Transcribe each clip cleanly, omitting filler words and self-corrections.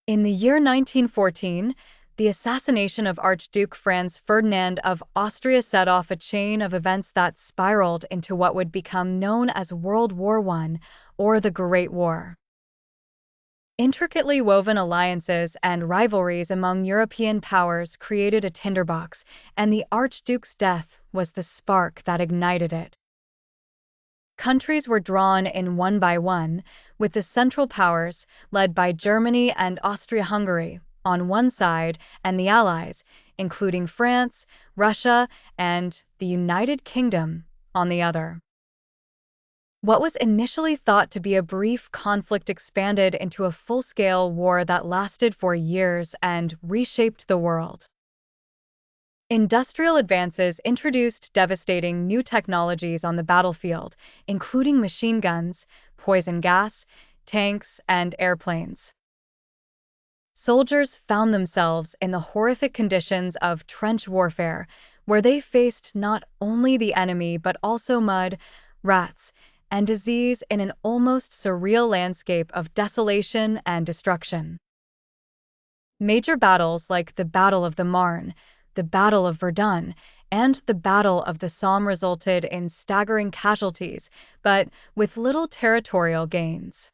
In the year 1914, the assassination of Archduke Franz Ferdinand of Austria set off a chain of events that spiraled into what would become known as World War I, or the Great War. Intricately woven alliances and rivalries among European powers created a tinderbox, and the Archduke's death was the spark that ignited it. Countries were drawn in one by one, with the Central Powers, led by Germany and Austria-Hungary, on one side, and the Allies, including France, Russia, and the United Kingdom, on the other. What was initially thought to be a brief conflict expanded into a full-scale war that lasted for years and reshaped the world. Industrial advances introduced devastating new technologies on the battlefield, including machine guns, poison gas, tanks, and airplanes. Soldiers found themselves in the horrific conditions of trench warfare, where they faced not only the enemy but also mud, rats, and disease in an almost surreal landscape of desolation and destruction. Major battles like the Battle of the Marne, the Battle of Verdun, and the Battle of the Somme resulted in staggering casualties, but with little territorial gains.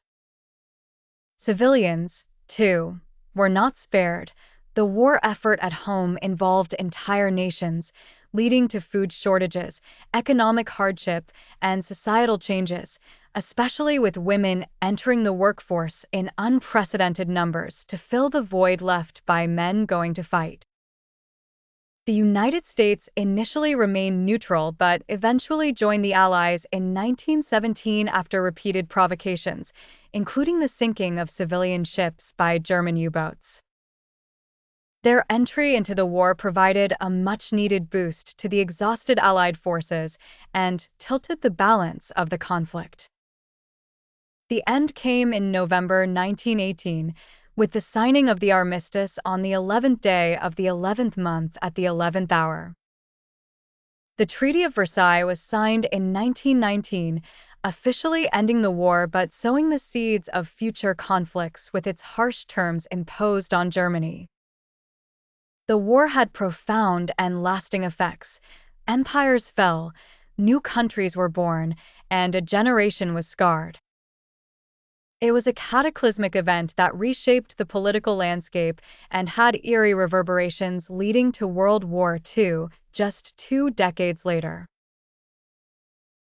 Civilians, too, were not spared. The war effort at home involved entire nations, leading to food shortages, economic hardship, and societal changes, especially with women entering the workforce in unprecedented numbers to fill the void left by men going to fight. The United States initially remained neutral but eventually joined the Allies in 1917 after repeated provocations, including the sinking of civilian ships by German U-boats. Their entry into the war provided a much-needed boost to the exhausted Allied forces and tilted the balance of the conflict. The end came in November 1918, with the signing of the armistice on the 11th day of the 11th month at the 11th hour. The Treaty of Versailles was signed in 1919, officially ending the war but sowing the seeds of future conflicts with its harsh terms imposed on Germany. The war had profound and lasting effects. Empires fell, new countries were born, and a generation was scarred. It was a cataclysmic event that reshaped the political landscape and had eerie reverberations leading to World War II just 2 decades later.